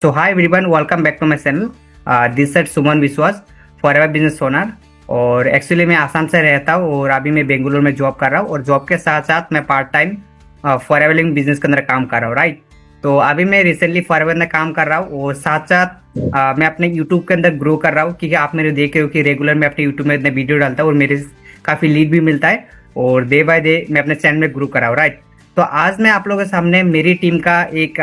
So hi everyone, welcome back to my channel. This is सुमन विश्वास, forever business owner. और actually मैं आसाम से रहता हूँ और अभी मैं बेंगलुरु में जॉब कर रहा हूँ और जॉब के साथ साथ मैं part time forever link business के अंदर काम कर रहा हूँ, राइट। तो अभी मैं रिसेंटली फॉरएवर में काम कर रहा हूँ और साथ साथ मैं अपने यूट्यूब के अंदर ग्रो कर रहा हूँ, क्योंकि आप मेरे देख रहे हो कि रेगुलर मैं अपने यूट्यूब में इतने वीडियो डालता हूँ और मेरे काफ़ी लीड भी मिलता है और डे बाय डे मैं अपने चैनल में ग्रो कर रहा हूँ, राइट। तो आज मैं आप लोगों के सामने मेरी टीम का एक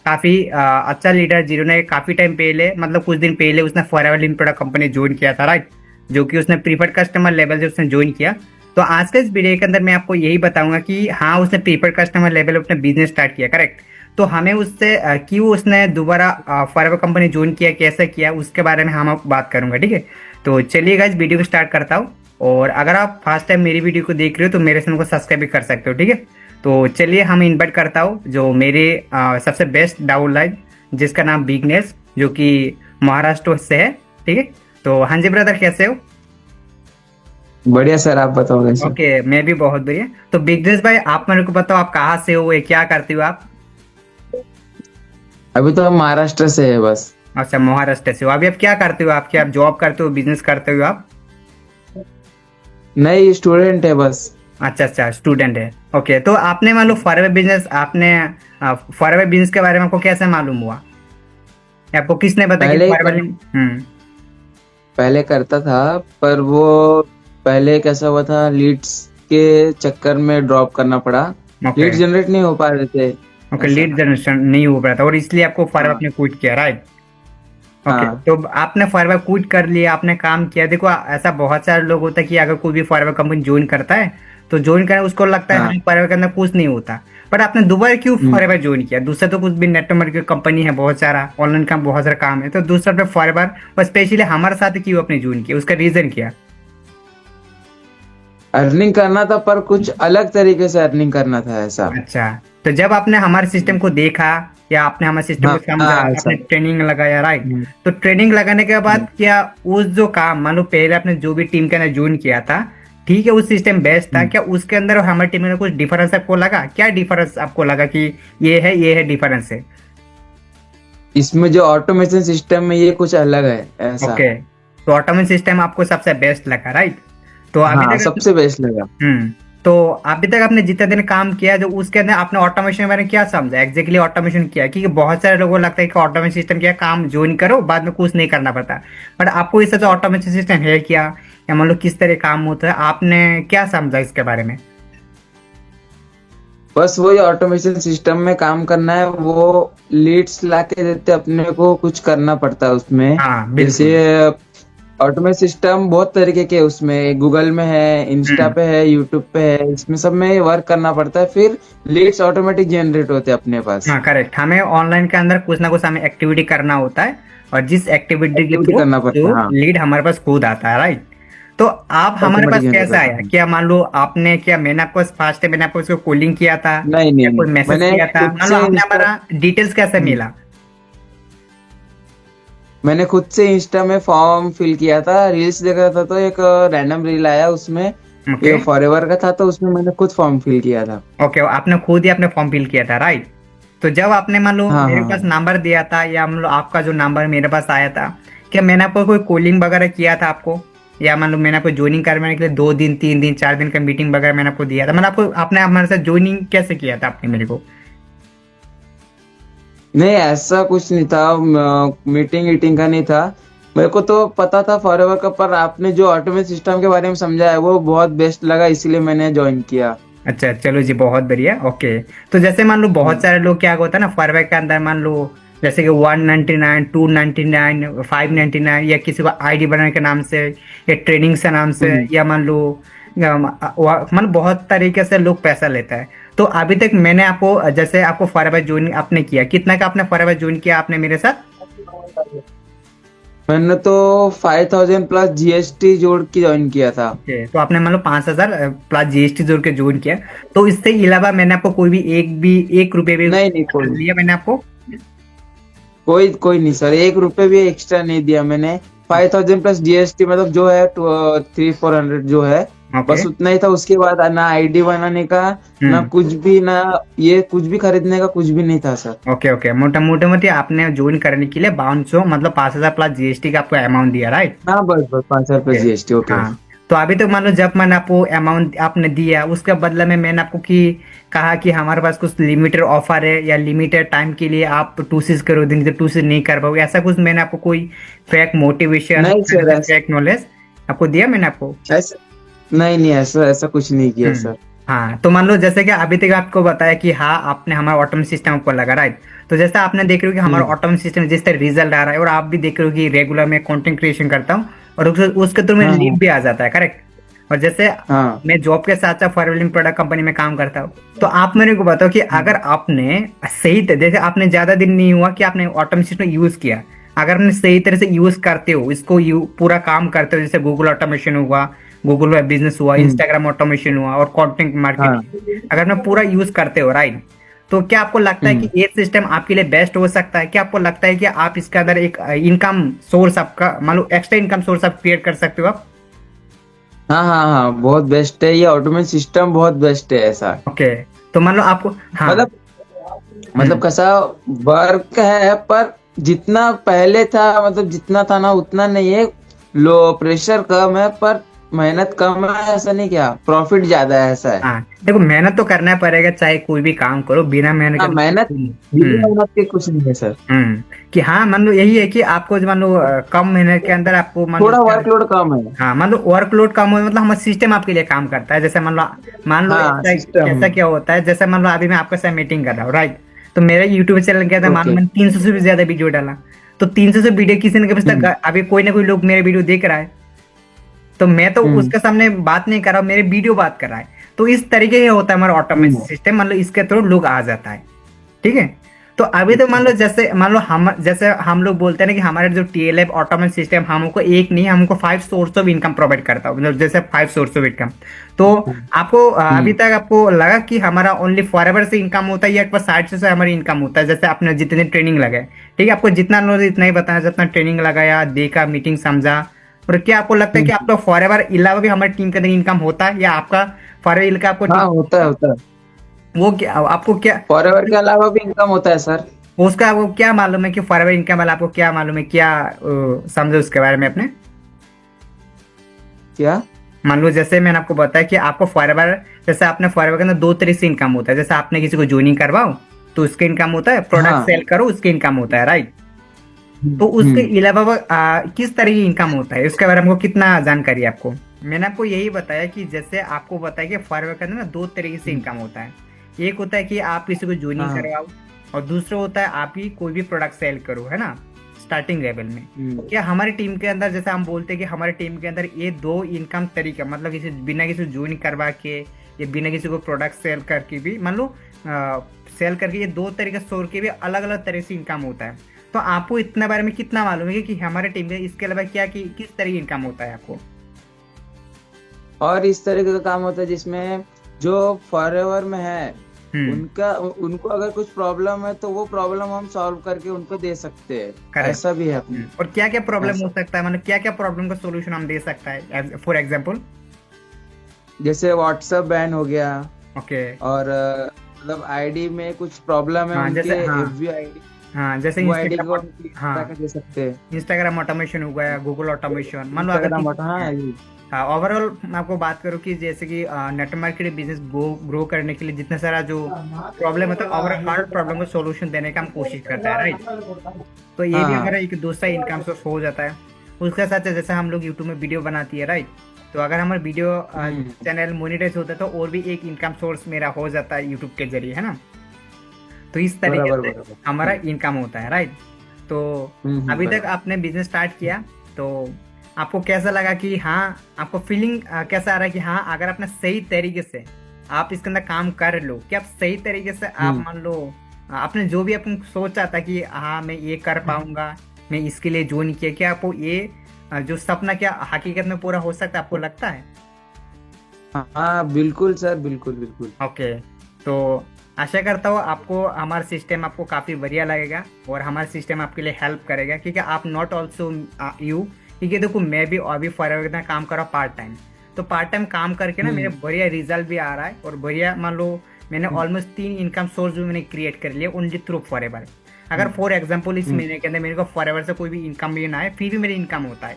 काफ़ी अच्छा लीडर जिन्होंने काफ़ी टाइम पहले, मतलब कुछ दिन पहले उसने forever link product company join किया था, राइट, जो कि उसने प्रीफर्ड कस्टमर लेवल से उसने ज्वाइन किया। तो आज के इस वीडियो के अंदर मैं आपको यही बताऊंगा कि हाँ, उसने प्रीफर्ड कस्टमर लेवल अपना बिजनेस स्टार्ट किया, करेक्ट। तो हमें उससे क्यों उसने दोबारा फॉरएवर कंपनी ज्वाइन किया, कैसे किया, उसके बारे में हम बात करूंगा, ठीक है। तो चलिए गाइस, वीडियो को स्टार्ट करता हूँ। और अगर आप फर्स्ट टाइम मेरी वीडियो को देख रहे हो तो मेरे चैनल को सब्सक्राइब भी कर सकते हो, ठीक है। तो चलिए हम इन्वाइट करता हूँ जो मेरे सबसे बेस्ट डाउनलाइन, जिसका नाम बिगनेस, जो कि महाराष्ट्र से है, ठीक है। तो हाँ जी ब्रदर, कैसे हो? बढ़िया सर, आप बताओ कैसे। ओके, मैं भी बहुत बढ़िया। तो बिगनेस भाई, आप मेरे को बताओ, आप कहाँ से हो, ये क्या करते हो आप? अभी तो हम महाराष्ट्र से है बस। अच्छा, महाराष्ट्र से हो। अभी आप क्या करते हो? आप क्या जॉब करते हो, बिजनेस करते हो आप? नहीं, स्टूडेंट है बस। अच्छा अच्छा, स्टूडेंट है। ओके, तो आपने मान लो फॉरएवर बिजनेस, आपने फॉरएवर बिजनेस के बारे में आपको कैसे मालूम हुआ? आपको किसने बताया कि पहले फॉरएवर? कर, पहले करता था, पर वो पहले कैसा हुआ था, लीड्स के चक्कर में ड्रॉप करना पड़ा। ओके लीड जनरेट नहीं हो पा रहे थे। ओके, ऐसा। लीड जनरेशन नहीं हो पा रहा था और इसलिए आपको फॉरएवर हाँ आपने क्विट किया, राइट। ओके, हाँ तो आपने फॉरएवर क्विट कर लिया, आपने काम किया। देखो, ऐसा बहुत सारे लोग होता है कि अगर कोई भी फॉरएवर कंपनी ज्वाइन करता है तो ज्वाइन करने उसको लगता है हाँ। हाँ, फॉरएवर के अंदर कुछ नहीं होता। बट आपने दोबारा क्यों हम्म। फॉरएवर ज्वाइन किया? दूसरा तो कुछ भी नेटवर्क की कंपनी है, बहुत सारा ऑनलाइन काम, बहुत सारा काम है, तो दूसरा पे फॉरएवर और स्पेशली हमारे साथ क्यों आपने ज्वाइन किया? उसका रीजन क्या? अर्निंग करना था, पर कुछ अलग तरीके से अर्निंग करना था, ऐसा। अच्छा, तो जब आपने हमारे सिस्टम को देखा या आपने हमारे सिस्टम हाँ को समझा, हाँ, ऐसा। आपने ट्रेनिंग लगाया, राइट। हम्म, तो ट्रेनिंग लगाने के हम्म। बाद क्या उस जो काम, मान लो पहले आपने जो भी टीम के अंदर ज्वाइन किया था, ठीक है, उस सिस्टम बेस्ट था, हम्म। क्या उसके अंदर और हमारी टीम में कुछ डिफरेंस आपको लगा? क्या डिफरेंस आपको लगा कि ये है डिफरेंस है? इसमें जो ऑटोमेशन सिस्टम है ये कुछ अलग है, ऐसा। ओके, तो ऑटोमेशन सिस्टम आपको सबसे बेस्ट लगा, राइट। तो अभी हाँ, तक सबसे बेस्ट लगा। तो अभी तक आपने जितने दिन काम किया, जो उसके अंदर आपने ऑटोमेशन के बारे में क्या समझा, एग्जैक्टली ऑटोमेशन किया? क्योंकि बहुत सारे लोगों को लगता है कि ऑटोमेशन सिस्टम क्या, काम ज्वाइन करो बाद में कुछ नहीं करना पड़ता। बट आपको इससे जो ऑटोमेशन सिस्टम है क्या, या मान लो किस तरह काम होता है, आपने क्या समझा इसके बारे में? बस वही ऑटोमेशन सिस्टम में काम करना है। वो लीड्स लाके देते, अपने को कुछ करना पड़ता है उसमें। हाँ जैसे बिल्कुल। ऑटोमेशन सिस्टम बहुत तरीके के उसमें, गूगल में है, इंस्टा हम्म पे है, यूट्यूब पे है, इसमें सब में वर्क करना पड़ता है, फिर लीड्स ऑटोमेटिक जनरेट होते हैं अपने पास। हाँ करेक्ट, हमें ऑनलाइन के अंदर कुछ ना कुछ हमें एक्टिविटी करना होता है और जिस एक्टिविटी के एक्टिविटी थ्रू करना पड़ता जो है, हाँ। लीड हमारे पास खुद आता है, राइट। तो आप हमारे ऑटोमेटिक पास जनरेट कैसे होता आया? है। क्या मान लो आपने, क्या मैंने आपको फर्स्ट मैंने आपको इसको कॉलिंग किया था नहीं नहीं या नहीं, कोई मैसेज मैंने किया था? खुद मान लो से आपने इंस्टा हमारा डिटेल्स कैसे मिला? मैंने खुद से इंस्टा में फॉर्म फिल किया था, रील्स देख रहा था तो एक रैंडम रील आया उसमें, ओके ये फॉरएवर का था, तो उसमें मैंने खुद फॉर्म फिल किया था। ओके, आपने खुद ही अपने फॉर्म फिल किया था, राइट। तो जब आपने मान लो हाँ मेरे हाँ पास हाँ। नंबर दिया था या मान लो आपका जो नंबर मेरे पास आया था, क्या मैंने आपको कोई कॉलिंग वगैरह किया था आपको? या मान लो मैंने आपको ज्वाइनिंग करवाने के लिए 2 दिन 3 दिन 4 दिन का मीटिंग वगैरह मैंने आपको दिया था? मैंने आपको, आपने हमारे साथ ज्वाइनिंग कैसे किया था आपने मेरे को? नहीं, ऐसा कुछ नहीं था, मीटिंग वीटिंग का नहीं था। मेरे को तो पता था फॉरएवर का, पर आपने जो ऑटोमेशन सिस्टम के बारे में समझाया वो बहुत बेस्ट लगा, इसीलिए मैंने ज्वाइन किया। अच्छा चलो जी, बहुत बढ़िया। ओके, तो जैसे मान लो बहुत हम्म, सारे लोग क्या होता है ना फॉरवर्ड के अंदर, मान लो जैसे कि 199, 299, 599, या किसी को आईडी बनाने के नाम से या ट्रेनिंग से नाम से, हम्म। या मान लो मतलब बहुत तरीके से लोग पैसा लेता है। तो अभी तक मैंने आपको, जैसे आपको फॉरवर्ड ज्वाइन आपने किया, कितना का आपने फॉरवर्ड ज्वाइन किया आपने मेरे साथ? मैंने तो 5000 प्लस जीएसटी जोड़ के ज्वाइन किया था। ओके, तो आपने मान लो 5,000 प्लस जीएसटी जोड़ के ज्वाइन किया। तो इससे अलावा मैंने आपको कोई भी 1 रुपये भी नहीं नहीं, कोई लिया मैंने आपको? कोई कोई नहीं सर, 1 रुपए भी एक्स्ट्रा नहीं दिया मैंने। 5000 प्लस जीएसटी, मतलब जो है 300-400 जो है, ओके। बस उतना ही था। उसके बाद ना आईडी बनाने का, ना कुछ भी, ना ये कुछ भी खरीदने का कुछ भी नहीं था सर। ओके ओके, मोटा मोटी आपने ज्वाइन करने के लिए 500 मतलब 5,000 प्लस जीएसटी का आपको अमाउंट दिया, राइट? हाँ बस बस 5,000 रुपये ओके। जीएसटी। ओके। हाँ, तो अभी तो मान लो जब मैंने आपको अमाउंट आपने दिया उसके बदले में मैंने आपको कहा कि हमारे पास कुछ लिमिटेड ऑफर है या लिमिटेड टाइम के लिए आप टू सीज करो दिन टू सीज नहीं कर पाओगे, ऐसा कुछ मैंने आपको कोई फेक मोटिवेशन, नहीं सर, ऐसा फेक नॉलेज आपको दिया मैंने आपको? ऐसा नहीं नहीं, ऐसा ऐसा कुछ नहीं किया हम्म। सर। हाँ, तो मान लो जैसे कि अभी तक आपको बताया कि हाँ आपने हमारा ऑटोमेट सिस्टम आपको लगा, राइट? तो जैसा आपने देख रहे हो कि हमारा हम्म। ऑटोमेट सिस्टम जिस तरह रिजल्ट आ रहा है, और आप भी देख रहे हो कि रेगुलर में कंटेंट क्रिएशन करता हूँ और उसके थ्रू में हाँ लीड हाँ भी आ जाता है, करेक्ट? और जैसे हाँ। मैं जॉब के साथ साथ फॉरवर्डिंग प्रोडक्ट कंपनी में काम करता हूँ, तो आप मेरे को बताओ कि अगर आपने जैसे आपने ज्यादा दिन नहीं हुआ कि आपने ऑटोमेट सिस्टम यूज किया, अगर आपने सही तरह से यूज करते हो इसको, पूरा काम करते हो, जैसे गूगल ऑटोमेशन हुआ, गूगल वेब बिजनेस हुआ, हम्म। इंस्टाग्राम ऑटोमेशन हुआ और कंटेंट हाँ। मार्केटिंग, अगर मैं पूरा यूज करते हो, राइट? तो क्या आपको लगता है कि ये सिस्टम आपके लिए बेस्ट हो सकता है? क्या आपको लगता है कि आप इसके अंदर एक इनकम सोर्स आपका मान लो एक्स्ट्रा इनकम सोर्स आप क्रिएट कर सकते हो आप? हाँ हाँ हाँ, बहुत बेस्ट है ये ऑटोमेट सिस्टम, बहुत बेस्ट है ऐसा। ओके, तो मान लो आपको, हाँ। मतलब मतलब कैसा वर्क है, पर जितना पहले था, मतलब जितना था ना उतना नहीं है। लो, प्रेशर कम है पर मेहनत कम है, ऐसा नहीं, क्या प्रॉफिट ज्यादा है, ऐसा है। हाँ, देखो मेहनत तो करना पड़ेगा, चाहे कोई भी काम करो बिना मेहनत हाँ, के मेहनत तो बिना मेहनत के कुछ नहीं है सर। कि हाँ मान लो यही है कि आपको जो मान लो कम मेहनत के अंदर आपको मान लो थोड़ा वर्कलोड कम है। हाँ मान लो वर्कलोड कम हो मतलब हमारा सिस्टम आपके लिए काम करता है। जैसे मान लो हाँ, ऐसा सिस्टम। ऐसा क्या होता है, जैसे मान लो अभी मैं आपके साथ मीटिंग कर रहा हूँ, राइट? तो मेरा यूट्यूब चैनल क्या था, मान लो ओके। मैंने 300 से भी ज्यादा वीडियो डाला, तो 300 से वीडियो किसी ने कभी तक हम्म अभी कोई ना कोई लोग मेरे वीडियो देख रहा है, तो मैं तो हम्म उसके सामने बात नहीं कर रहा हूँ, मेरे वीडियो बात कर रहा है। तो इस तरीके से होता है हमारा ऑटोमेशन हम्म। सिस्टम, मान लो इसके थ्रू लोग आ जाता है, ठीक है? तो अभी तो मान लो जैसे हम लोग बोलते हैं ना कि हमारे जो टीएलएफ ऑटोमेशन सिस्टम हमको एक नहीं, हमको 5 सोर्स ऑफ इनकम प्रोवाइड करता है, मतलब जैसे 5 सोर्स ऑफ इनकम। तो आपको अभी हम्म। तक आपको लगा कि हमारा ओनली फॉरएवर से इनकम होता है या एक बार साइड से हमारी इनकम होता है? जैसे आपने जितने ट्रेनिंग लगाए, ठीक है, आपको जितना नॉलेज इतना ही बताया, जितना ट्रेनिंग लगाया, देखा, मीटिंग समझा, और क्या आपको लगता है कि हम्म। आपका फॉरएवर अलावा भी हमारी टीम के अंदर इनकम होता है, या आपका फॉरएवर का आपको हाँ, होता है होता है। वो क्या आपको क्या फॉरएवर के अलावा भी इनकम होता है सर। उसका आपको क्या मालूम है कि फॉरएवर इनकम वाला आपको क्या मालूम है, क्या समझे उसके बारे में अपने? क्या? मान लो जैसे मैंने आपको बताया कि आपको फॉरएवर, जैसे आपने फॉरएवर के अंदर 2 तरह से इनकम होता है, जैसे आपने किसी को ज्वाइनिंग करवाओ तो उसके इनकम होता है, प्रोडक्ट हाँ। सेल करो उसके इनकम होता है, राइट? तो उसके अलावा किस तरह की इनकम होता है उसके बारे में आपको कितना जानकारी है आपको? मैंने आपको यही बताया कि जैसे आपको बताया कि फॉरएवर के अंदर ना 2 तरीके से इनकम होता है। एक होता है कि आप किसी को ज्वाइनिंग हाँ। करवाओ, और दूसरा होता है आप ही कोई भी प्रोडक्ट सेल करो, है ना, स्टार्टिंग लेवल में। क्या हमारी टीम के अंदर, जैसे हम बोलते हैं कि हमारी टीम के अंदर ये 2 इनकम तरीका, मतलब किसी बिना किसी ज्वाइन करवा के या बिना किसी को प्रोडक्ट सेल करके भी, मान लो सेल करके, ये 2 तरीके सोर के भी अलग अलग तरह से इनकम होता है। तो आपको इतना बारे में कितना मालूम है कि हमारे टीम में इसके अलावा क्या किस तरह की इनकम होता है आपको? और इस तरीके का काम होता है जिसमें जो फॉरएवर में है उनका उनको अगर कुछ प्रॉब्लम है तो वो प्रॉब्लम हम सॉल्व करके उनको दे सकते हैं। Correct. ऐसा भी है अपने। और क्या क्या प्रॉब्लम ऐसा। हो सकता है, मतलब क्या क्या प्रॉब्लम का सोल्यूशन हम दे सकता है? फॉर एग्जांपल जैसे व्हाट्सएप बैन हो गया, ओके, और मतलब आईडी में कुछ प्रॉब्लम है हाँ, उनके, जैसे हाँ एफबी आईडी, हाँ, जैसे वो आईडी को इंस्टाग्राम, हम क्लियर हाँ, करके दे सकते हैं। इंस्टाग्राम ऑटोमेशन हो गया, गूगल ऑटोमेशन, मान लो अगर इंस्टाग्राम हाँ ये। हाँ, ओवरऑल मैं आपको बात करूँ कि जैसे कि नेट मार्केटिंग बिजनेस ग्रो करने के लिए जितना सारा जो प्रॉब्लम होता है, ओवरऑल हर प्रॉब्लम को सोल्यूशन देने का हम कोशिश करता है, राइट? तो ये भी हाँ हमारा एक दूसरा इनकम सोर्स हो जाता है। उसके साथ साथ जैसे हम लोग यूट्यूब में वीडियो बनाती है, राइट? तो अगर हमारा वीडियो चैनल मोनेटाइज होता है तो और भी एक इनकम सोर्स मेरा हो जाता है यूट्यूब के जरिए, है ना? तो इस तरीके बराबर से बराबर। हमारा इनकम होता है, राइट? तो अभी तक आपने बिजनेस स्टार्ट किया तो आपको कैसा लगा कि हाँ, आपको फीलिंग कैसा आ रहा है कि हाँ अगर आपने सही तरीके से आप इसके अंदर काम कर लो, कि आप सही तरीके से आप मान लो आपने जो भी आपने सोचा था कि हाँ मैं ये कर पाऊंगा, मैं इसके लिए ज्वाइन किया, क्या आपको ये जो सपना क्या हकीकत में पूरा हो सकता है, आपको लगता है? हाँ बिल्कुल सर, बिल्कुल बिल्कुल। ओके, तो आशा करता हूँ आपको हमारा सिस्टम आपको काफ़ी बढ़िया लगेगा और हमारा सिस्टम आपके लिए हेल्प करेगा, क्योंकि आप नॉट ऑल्सो यू, क्योंकि देखो मैं भी अभी फॉरएवर का काम कर रहा हूँ पार्ट टाइम, तो पार्ट टाइम काम करके ना मेरे बढ़िया रिजल्ट भी आ रहा है, और बढ़िया मान लो मैंने ऑलमोस्ट 3 इनकम सोर्स भी मैंने क्रिएट कर लिए ओनली थ्रू फॉरएवर। अगर फॉर एग्जाम्पल इस महीने के अंदर मेरे को फॉरएवर से कोई भी इनकम भी ना आए, फिर भी मेरी इनकम होता है।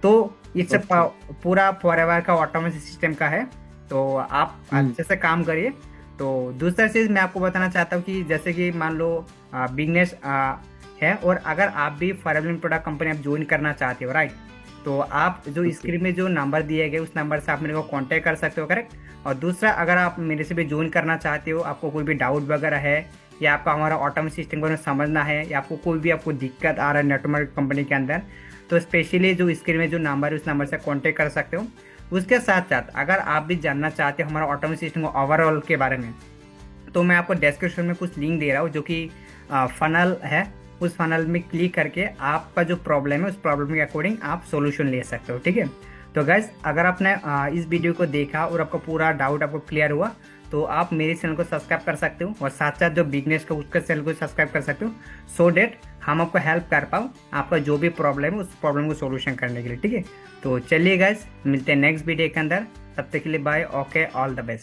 तो ये सब पूरा फॉरएवर का ऑटोमेशन सिस्टम का है, तो आप अच्छे से काम करिए। तो दूसरा चीज मैं आपको बताना चाहता हूँ कि जैसे कि मान लो बिजनेस है, और अगर आप भी फॉरएवर प्रोडक्ट कंपनी आप ज्वाइन करना चाहते हो, राइट, तो आप जो स्क्रीन में जो नंबर दिए गए उस नंबर से आप मेरे को कांटेक्ट कर सकते हो, करेक्ट। और दूसरा, अगर आप मेरे से भी ज्वाइन करना चाहते हो, आपको कोई भी डाउट वगैरह है, या आपको हमारा ऑटोमेशन सिस्टम के बारे में समझना है, या आपको कोई भी आपको दिक्कत आ रहा है नेटवर्क कंपनी के अंदर, तो स्पेशली जो स्क्रीन में जो नंबर है उस नंबर से कांटेक्ट कर सकते हो। उसके साथ साथ अगर आप भी जानना चाहते हो हमारा ऑटोमेशन सिस्टम ओवरऑल के बारे में, तो मैं आपको डिस्क्रिप्शन में कुछ लिंक दे रहा हूँ जो कि फनल है। उस फनल में क्लिक करके आपका जो प्रॉब्लम है उस प्रॉब्लम के अकॉर्डिंग आप सॉल्यूशन ले सकते हो, ठीक है। तो गाइज, अगर आपने इस वीडियो को देखा और आपका पूरा डाउट आपको क्लियर हुआ, तो आप मेरे चैनल को सब्सक्राइब कर सकते हो, और साथ साथ जो बिजनेस का उसका चैनल को सब्सक्राइब कर सकते हो, सो डेट हम आपको हेल्प कर पाओ आपका जो भी प्रॉब्लम है उस प्रॉब्लम को सॉल्यूशन करने के लिए, ठीक है। तो चलिए गाइज, मिलते हैं नेक्स्ट वीडियो के अंदर, तब तक के लिए bye, okay, all the best.